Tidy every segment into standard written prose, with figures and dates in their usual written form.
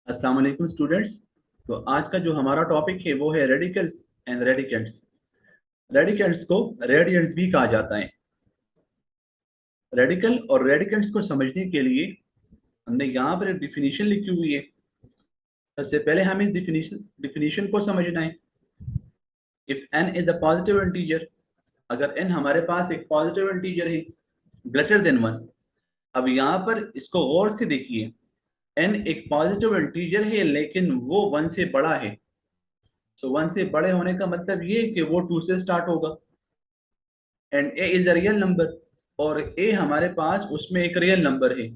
अस्सलाम वालेकुम स्टूडेंट्स। तो आज का जो हमारा टॉपिक है वो है रेडिकल्स एंड रेडिकेंट्स। रेडिकेंट्स को रेडिएंट्स भी कहा जाता है। रेडिकल और रेडिकेंट्स को समझने के लिए हमने यहाँ पर एक डिफिनीशन लिखी हुई है। सबसे पहले हमें इस डिफिनीशन को समझना है। If n is a positive integer, अगर n हमारे पास एक पॉजिटिव इंटीजर है ग्रेटर देन 1। अब यहाँ पर इसको गौर से देखिए, n एक पॉजिटिव इंटीजर है लेकिन वो 1 से बड़ा है। तो 1 से बड़े होने का मतलब ये है कि वो 2 से स्टार्ट होगा and a is a real number, और a हमारे पास उसमें एक रियल नंबर है।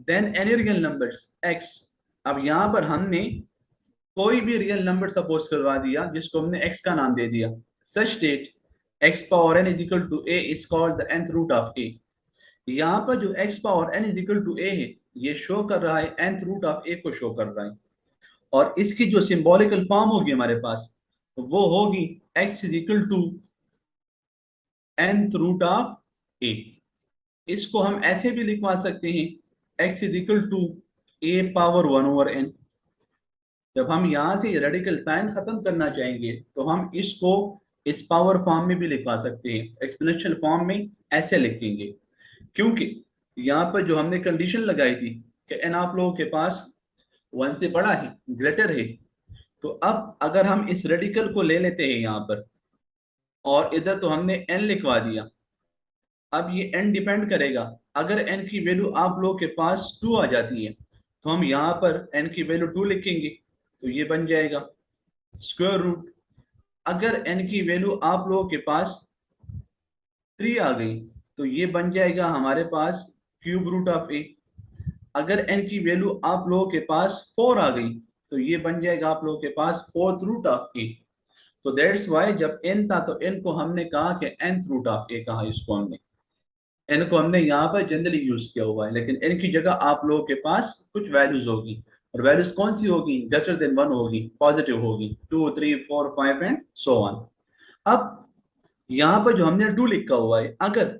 Then any real numbers x। अब यहाँ पर हमने कोई भी रियल नंबर सपोज करवा दिया जिसको हमने x का नाम दे दिया। Such that x power n is equal to a is called the nth root of a। यहाँ पर जो x power n is equal to a है, ये शो कर रहा है nth रूट ऑफ a को शो कर रहा है। और इसकी जो सिंबॉलिकल फॉर्म होगी हमारे पास, वो होगी x is equal to nth root of a। इसको हम ऐसे भी लिखवा सकते हैं, x is equal to a power 1/n। जब हम यहाँ से रेडिकल साइन खत्म करना चाहेंगे तो हम इसको इस पावर फॉर्म में भी लिखवा सकते हैं, एक्सपोनेंशियल फॉर्म में ऐसे लिखेंगे। क्योंकि यहाँ पर जो हमने कंडीशन लगाई थी कि n आप लोगों के पास 1 से बड़ा है, ग्रेटर है, तो अब अगर हम इस रेडिकल को ले लेते हैं यहाँ पर, और इधर तो हमने n लिखवा दिया। अब ये n डिपेंड करेगा, अगर n की वैल्यू आप लोगों के पास 2 आ जाती है तो हम यहाँ पर n की वैल्यू 2 लिखेंगे, तो ये बन जाएगा स्क्वायर रूट। अगर n की वैल्यू आप लोगों के पास 3 आ गई तो ये बन जाएगा हमारे पास क्यूब रूट ऑफ a। अगर n की वैल्यू आप लोगों के पास 4 आ गई तो ये बन जाएगा आप लोगों के पास फोर्थ रूट ऑफ a। तो दैट्स वाई जब n था तो n को हमने कहा कि nth रूट ऑफ a कहा। इसको हमने एन को हमने यहाँ पर जनरली यूज किया हुआ है, लेकिन एन की जगह आप लोगों के पास कुछ वैल्यूज होगी, और वैल्यूज कौन सी होगी? ग्रेटर देन 1 होगी, पॉजिटिव होगी, 2 3 4 5 एंड सो ऑन। अब यहाँ पर जो हमने 2 लिखा हुआ है, अगर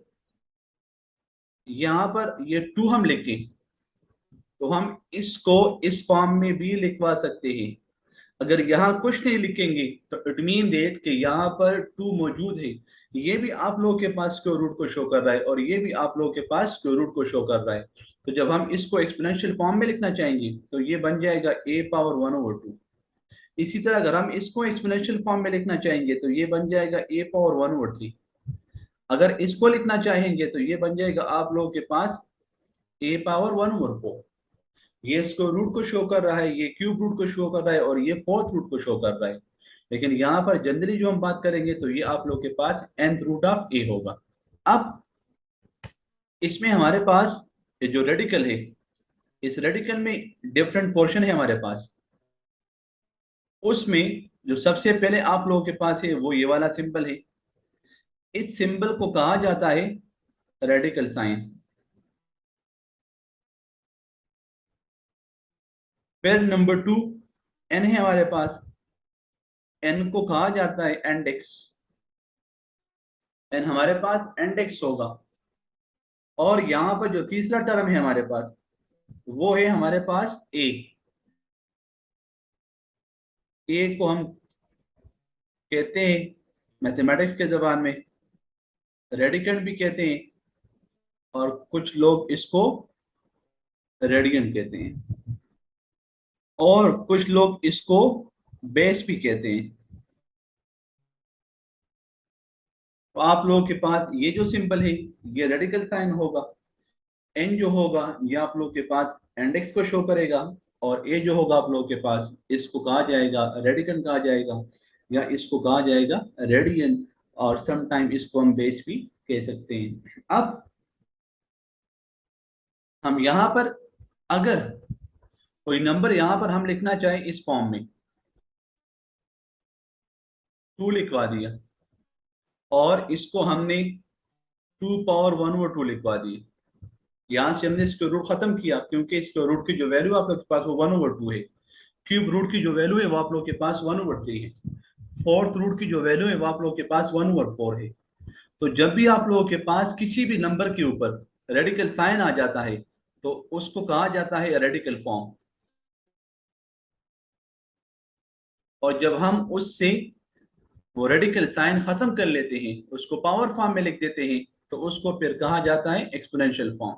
यहाँ पर ये 2 हम लिखें तो हम इसको इस फॉर्म में भी लिखवा सकते हैं। अगर यहाँ कुछ नहीं लिखेंगे तो इट मीन डेट कि यहाँ पर 2 मौजूद है। ये भी आप लोगों के पास स्क्वायर रूट को शो कर रहा है और ये भी आप लोगों के पास स्क्वायर रूट को शो कर रहा है। तो जब हम इसको एक्सपोनेंशियल फॉर्म में लिखना चाहेंगे तो ये बन जाएगा a पावर 1/2। इसी तरह अगर हम इसको एक्सपोनेंशियल फॉर्म में लिखना चाहेंगे तो ये बन जाएगा a पावर 1/3। अगर इसको लिखना चाहेंगे तो ये बन जाएगा आप लोगों के पास a पावर 1/4। ये स्क्वायर रूट को शो कर रहा है, ये क्यूब रूट को शो कर रहा है, और ये फोर्थ रूट को शो कर रहा है। लेकिन यहाँ पर जनरली जो हम बात करेंगे तो ये आप लोग के पास nth रूट ऑफ a होगा। अब इसमें हमारे पास ये जो रेडिकल है, इस रेडिकल में डिफरेंट पोर्शन है हमारे पास। उसमें जो सबसे पहले आप लोगों के पास है वो ये वाला सिंबल है। इस सिंबल को कहा जाता है रेडिकल साइन। फिर नंबर 2 n है हमारे पास। n को कहा जाता है एंड एक्स। n हमारे पास एंड एक्स होगा। और यहाँ पर जो तीसरा टर्म है हमारे पास, वो है हमारे पास ए। ए को हम कहते हैं मैथमेटिक्स के जबान में रेडिकेंड भी कहते हैं, और कुछ लोग इसको रेडियन कहते हैं, और कुछ लोग इसको बेस भी कहते हैं। तो आप लोगों के पास ये जो सिंबल है ये रेडिकल साइन होगा। एन जो होगा ये आप लोगों के पास इंडेक्स को शो करेगा, और ए जो होगा आप लोगों के पास इसको कहा जाएगा रेडिकन कहा जाएगा, या इसको कहा जाएगा रेडियन, और समटाइम इसको हम बेस भी कह सकते हैं। अब हम यहाँ पर अगर कोई नंबर यहाँ पर हम लिखना चाहें इस फॉर्म में, 2 लिखवा दिया, और इसको हमने 2 पावर 1/2 लिखवा दी। यहाँ से हमने इसके रूट खत्म किया, क्योंकि इसके रूट की जो वैल्यू आप लोग के पास वो 1/2 है। क्यूब रूट की जो वैल्यू है वो आप लोग के पास 1/3 है। फोर्थ रूट की जो वैल्यू है वो आप लोग के पास 1/4 है। तो जब भी आप लोगों के पास किसी भी नंबर के ऊपर रेडिकल साइन आ जाता है तो उसको कहा जाता है रेडिकल फॉर्म। और जब हम उससे वो रेडिकल साइन खत्म कर लेते हैं, उसको पावर फॉर्म में लिख देते हैं, तो उसको फिर कहा जाता है एक्सपोनेंशियल फॉर्म।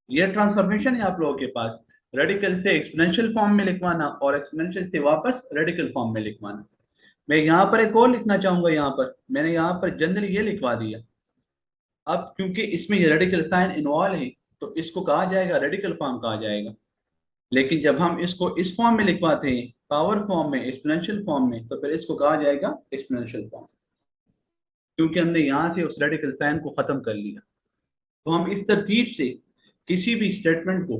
ये ट्रांसफॉर्मेशन है आप लोगों के पास, रेडिकल से एक्सपोनेंशियल फॉर्म में लिखवाना और एक्सपोनेंशियल से वापस रेडिकल फॉर्म में लिखवाना। मैं यहाँ पर एक और लिखना चाहूंगा, यहाँ पर मैंने यहाँ पर जनरली ये लिखवा दिया। अब क्योंकि इसमें ये रेडिकल साइन इन्वॉल्व है, तो इसको कहा जाएगा रेडिकल फॉर्म कहा जाएगा। लेकिन जब हम इसको इस फॉर्म में लिखवाते हैं, पावर फॉर्म में, एक्सपोनेंशियल फॉर्म में, तो फिर इसको कहा जाएगा एक्सपोनेंशियल फॉर्म, क्योंकि हमने यहाँ से उस रेडिकल साइन को खत्म कर लिया। तो हम इस तरतीब से किसी भी स्टेटमेंट को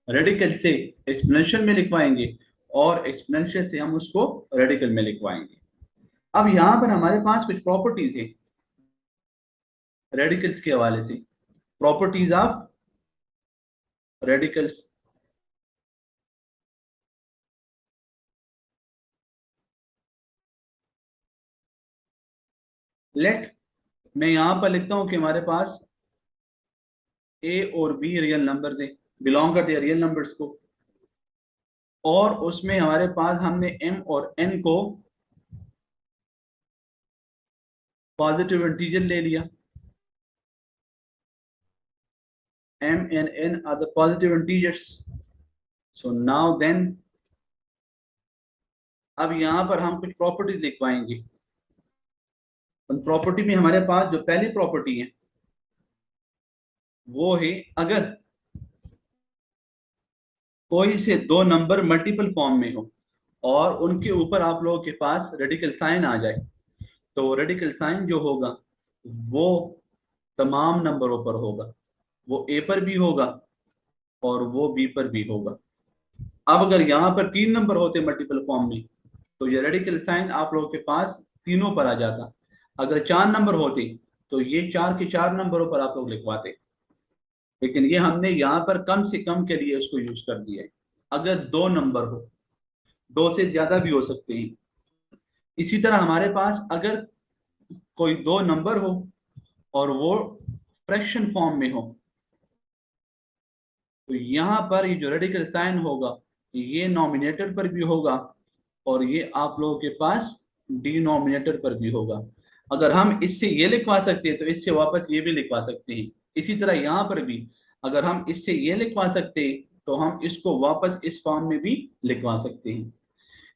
रेडिकल से एक्सपोनेंशियल में लिखवाएंगे और एक्सपोनेंशियल से हम उसको रेडिकल में लिखवाएंगे। अब यहाँ पर हमारे पास कुछ प्रॉपर्टीज हैं रेडिकल्स के हवाले से, प्रॉपर्टीज ऑफ रेडिकल्स। लेट मैं यहाँ पर लिखता हूँ कि हमारे पास ए और बी रियल नंबर्स हैं, बिलोंग करते हैं रियल नंबर्स को, और उसमें हमारे पास हमने एम और एन को पॉजिटिव इंटीजर ले लिया। m and n are the positive integers. So now then, अब यहां पर हम कुछ प्रॉपर्टीज लिखवाएंगे। उन प्रॉपर्टी में हमारे पास जो पहली प्रॉपर्टी है वो है, अगर कोई से दो नंबर मल्टीपल फॉर्म में हो और उनके ऊपर आप लोगों के पास रेडिकल साइन आ जाए, तो रेडिकल साइन जो होगा वो तमाम नंबरों पर होगा, वो ए पर भी होगा और वो बी पर भी होगा। अब अगर यहाँ पर तीन नंबर होते मल्टीपल फॉर्म में, तो ये रेडिकल साइन आप लोगों के पास तीनों पर आ जाता। अगर चार नंबर होते तो ये चार के चार नंबरों पर आप लोग लिखवाते, लेकिन ये हमने यहाँ पर कम से कम के लिए उसको यूज कर दिया है। अगर दो नंबर हो, दो से ज्यादा भी हो सकते हैं। इसी तरह हमारे पास अगर कोई दो नंबर हो और वो फ्रैक्शन फॉर्म में हो, तो यहाँ पर ये जो रेडिकल साइन होगा ये नॉमिनेटर पर भी होगा और ये आप लोगों के पास डिनोमिनेटर पर भी होगा। अगर हम इससे ये लिखवा सकते हैं तो इससे वापस ये भी लिखवा सकते हैं। इसी तरह यहाँ पर भी अगर हम इससे ये लिखवा सकते हैं तो हम इसको वापस इस फॉर्म में भी लिखवा सकते हैं।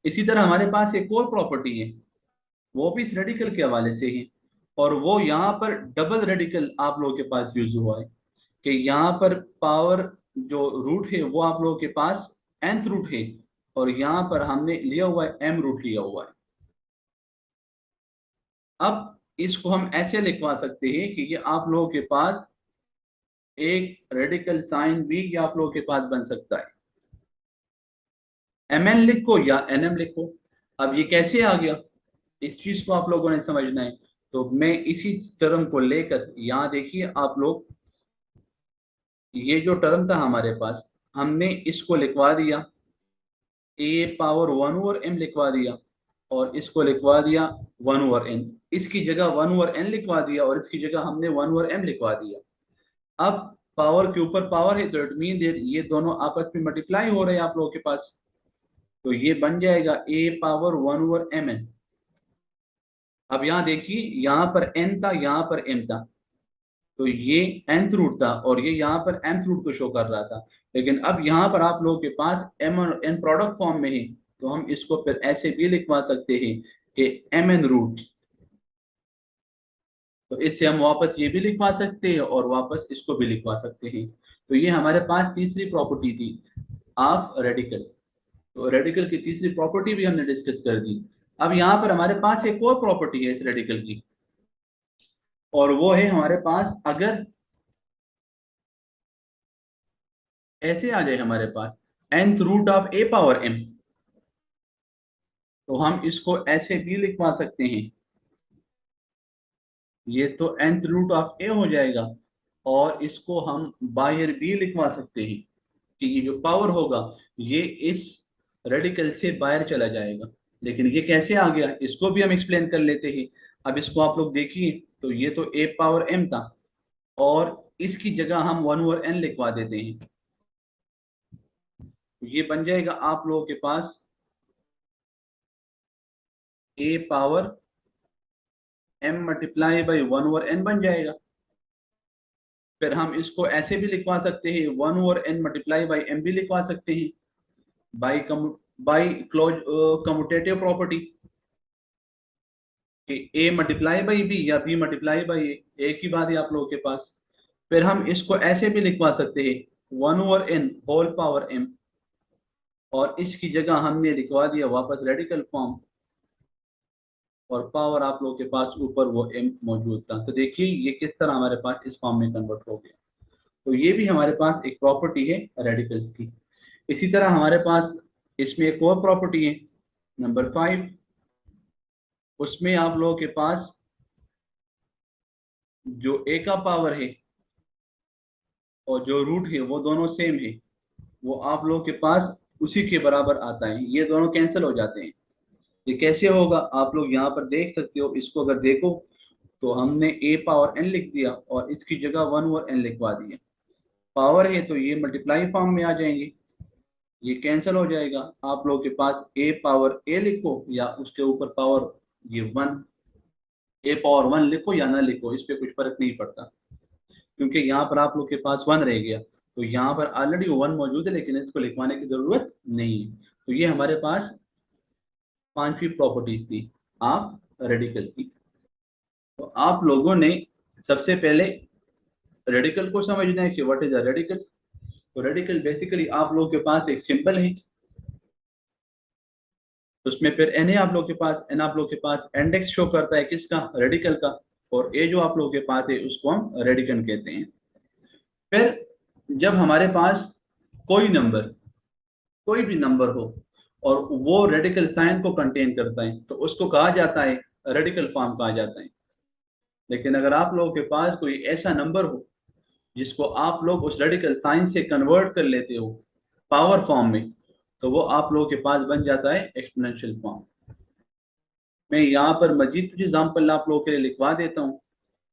इसी तरह हमारे पास एक और प्रॉपर्टी है, वो भी इस रेडिकल के हवाले से है, और वो यहाँ पर डबल रेडिकल आप लोगों के पास यूज हुआ है कि यहाँ पर पावर जो रूट है वो आप लोगों के पास nth रूट है, और यहाँ पर हमने लिया हुआ है m रूट लिया हुआ है। अब इसको हम ऐसे लिखवा सकते हैं कि ये आप लोगों के पास एक रेडिकल साइन भी ये आप लोगों के पास बन सकता है, mn लिखो या nm लिखो। अब ये कैसे आ गया, इस चीज को आप लोगों ने समझना है। तो मैं इसी टर्म को लेकर, यहाँ देखिए आप लोग, ये जो टर्म था हमारे पास, हमने इसको लिखवा दिया ए पावर वन ओवर एम लिखवा दिया, और इसको लिखवा दिया वन ओवर एन। इसकी जगह वन ओवर एन लिखवा दिया और इसकी जगह हमने वन ओवर एम लिखवा दिया। अब पावर के ऊपर पावर है तो इट मीन ये दोनों आपस में मल्टीप्लाई हो रहे हैं आप लोगों के पास, तो ये बन जाएगा a power one over m n. अब यहाँ देखिए, यहाँ पर एन था, यहाँ पर एम था, तो ये nth रूट था और ये यहाँ पर nth रूट को शो कर रहा था। लेकिन अब यहाँ पर आप लोगों के पास m और n प्रोडक्ट फॉर्म में है, तो हम इसको फिर ऐसे भी लिखवा सकते हैं कि mn रूट। तो इससे हम वापस ये भी लिखवा सकते हैं और वापस इसको भी लिखवा सकते हैं। तो ये हमारे पास तीसरी प्रॉपर्टी थी ऑफ रेडिकल। तो रेडिकल की तीसरी प्रॉपर्टी भी हमने डिस्कस कर दी। अब यहाँ पर हमारे पास एक और प्रॉपर्टी है इस रेडिकल की, और वो है हमारे पास, अगर ऐसे आ जाए हमारे पास nth root of a power m, तो हम इसको ऐसे भी लिखवा सकते हैं, ये तो nth रूट ऑफ a हो जाएगा, और इसको हम बाहर भी लिखवा सकते हैं कि ये जो पावर होगा ये इस रेडिकल से बाहर चला जाएगा। लेकिन ये कैसे आ गया इसको भी हम एक्सप्लेन कर लेते हैं। अब इसको आप लोग देखिए, तो ये तो a पावर m था और इसकी जगह हम वन ओवर n लिखवा देते हैं। तो ये बन जाएगा आप लोगों के पास a power m multiply by 1/n बन जाएगा। फिर हम इसको ऐसे भी लिखवा सकते हैं 1/n मल्टीप्लाई बाई m भी लिखवा सकते हैं बाई क्लोज कम्यूटेटिव प्रॉपर्टी कि a मल्टीप्लाई बाई b या b मल्टीप्लाई बाई a, एक ही बात है आप लोगों के पास। फिर हम इसको ऐसे भी लिखवा सकते हैं 1/n होल पावर m, और इसकी जगह हमने लिखवा दिया वापस रेडिकल फॉर्म, और पावर आप लोगों के पास ऊपर वो m मौजूद था। तो देखिए ये किस तरह हमारे पास इस फॉर्म में कन्वर्ट हो गया। तो ये भी हमारे पास एक प्रॉपर्टी है रेडिकल्स की। इसी तरह हमारे पास इसमें एक और प्रॉपर्टी है नंबर 5, उसमें आप लोगों के पास जो a का पावर है और जो रूट है वो दोनों सेम है, वो आप लोगों के पास उसी के बराबर आता है। ये दोनों कैंसिल हो जाते हैं। ये कैसे होगा आप लोग यहाँ पर देख सकते हो। इसको अगर देखो तो हमने a पावर n लिख दिया और इसकी जगह 1/n लिखवा दिया। पावर है तो ये मल्टीप्लाई फॉर्म में आ जाएंगे, ये कैंसिल हो जाएगा। आप लोगों के पास a पावर a लिखो या उसके ऊपर पावर ये 1, a पावर 1 लिखो या ना लिखो, इस पे कुछ फर्क नहीं पड़ता, क्योंकि यहाँ पर आप लोग के पास 1 रह गया। तो यहाँ पर ऑलरेडी 1 मौजूद है, लेकिन इसको लिखवाने की जरूरत नहीं है। तो ये हमारे पास 5वीं प्रॉपर्टीज थी आप रेडिकल की। तो आप लोगों ने सबसे पहले रेडिकल को समझना है कि व्हाट इज अ रेडिकल। तो रेडिकल बेसिकली आप लोगों के पास एक सिंबल है, उसमें फिर एन है आप लोगों के पास, एन आप लोगों के पास इंडेक्स शो करता है किसका, रेडिकल का, और ए जो आप लोगों के पास है उसको हम रेडिकन कहते हैं। फिर जब हमारे पास कोई नंबर, कोई भी नंबर हो और वो रेडिकल साइन को कंटेन करता है तो उसको कहा जाता है रेडिकल फॉर्म कहा जाता है। लेकिन अगर आप लोगों के पास कोई ऐसा नंबर हो जिसको आप लोग उस रेडिकल साइन से कन्वर्ट कर लेते हो पावर फॉर्म में, तो वो आप लोगों के पास बन जाता है एक्सपोनेंशियल फॉर्म। मैं यहाँ पर मजीद कुछ एग्जाम्पल आप लोगों के लिए लिखवा देता हूँ।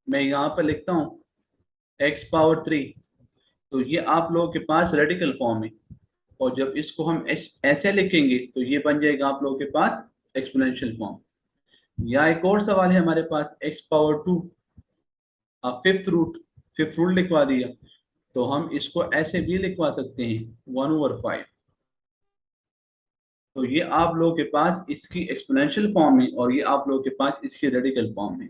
मैं यहाँ पर लिखता हूँ x पावर 3, तो ये आप लोगों के पास रेडिकल फॉर्म है, और जब इसको हम ऐसे लिखेंगे तो ये बन जाएगा आप लोगों के पास एक्सपोनेंशियल फॉर्म। या एक और सवाल है हमारे पास x पावर 2, आप फिफ्थ रूट लिखवा दिया, तो हम इसको ऐसे भी लिखवा सकते हैं 1/5। तो ये आप लोगों के पास इसकी एक्सपोनेंशियल फॉर्म है और ये आप लोगों के पास इसकी रेडिकल फॉर्म है।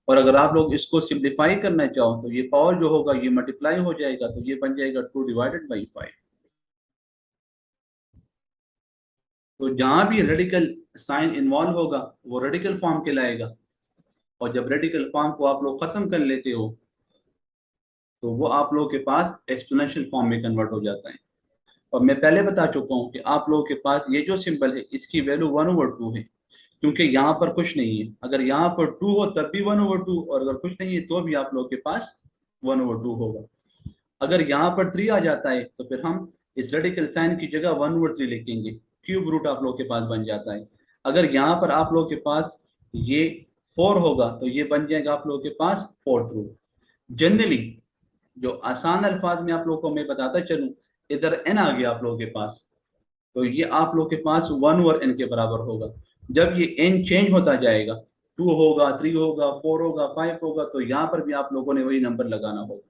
और अगर आप लोग इसको सिंप्लीफाई करना चाहो तो ये पावर जो होगा ये मल्टीप्लाई हो जाएगा, तो ये बन जाएगा 2/5। तो जहां भी रेडिकल साइन इन्वॉल्व होगा वो रेडिकल फॉर्म कहलाएगा, और जब रेडिकल फॉर्म को आप लोग खत्म कर लेते हो तो वो आप लोगों के पास एक्सपोनेंशियल फॉर्म में कन्वर्ट हो जाता है। और मैं पहले बता चुका हूँ कि आप लोगों के पास ये जो सिंबल है इसकी वैल्यू 1/2 है, क्योंकि यहाँ पर कुछ नहीं है। अगर यहाँ पर 2 हो तब भी 1/2, और अगर कुछ नहीं है तो भी आप लोगों के पास 1/2 होगा। अगर यहाँ पर 3 आ जाता है तो फिर हम इस रेडिकल साइन की जगह 1/3 लिखेंगे, क्यूब रूट आप लोगों के पास बन जाता है। अगर यहाँ पर आप लोगों के पास ये 4 होगा तो ये बन जाएगा आप लोगों के पास 4th रूट। जनरली जो आसान अल्फाज में आप लोगों को मैं बताता चलूं, इधर n आ गया आप लोगों के पास, तो ये आप लोगों के पास 1/n के बराबर होगा। जब ये n चेंज होता जाएगा, 2 होगा, 3 होगा, 4 होगा, 5 होगा, तो यहाँ पर भी आप लोगों ने वही नंबर लगाना होगा।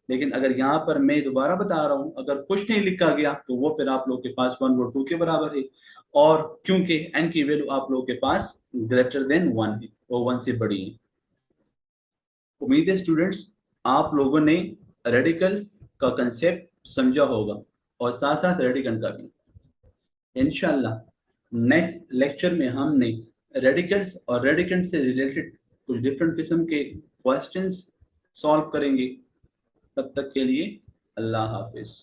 लेकिन अगर यहाँ पर मैं दोबारा बता रहा हूँ, अगर कुछ नहीं लिखा गया तो वो फिर आप लोगों के पास 1/2 के बराबर है, और क्योंकि n की वैल्यू आप लोगों के पास ग्रेटर देन 1 है, वो 1 से बड़ी है। उम्मीद है स्टूडेंट्स आप लोगों ने रेडिकल का कंसेप्ट समझा होगा, और साथ साथ रेडिकन का भी। इंशाल्लाह नेक्स्ट लेक्चर में हमने रेडिकल्स और रेडिकन से रिलेटेड कुछ डिफरेंट किस्म के क्वेश्चंस सॉल्व करेंगे। तब तक के लिए अल्लाह हाफिज।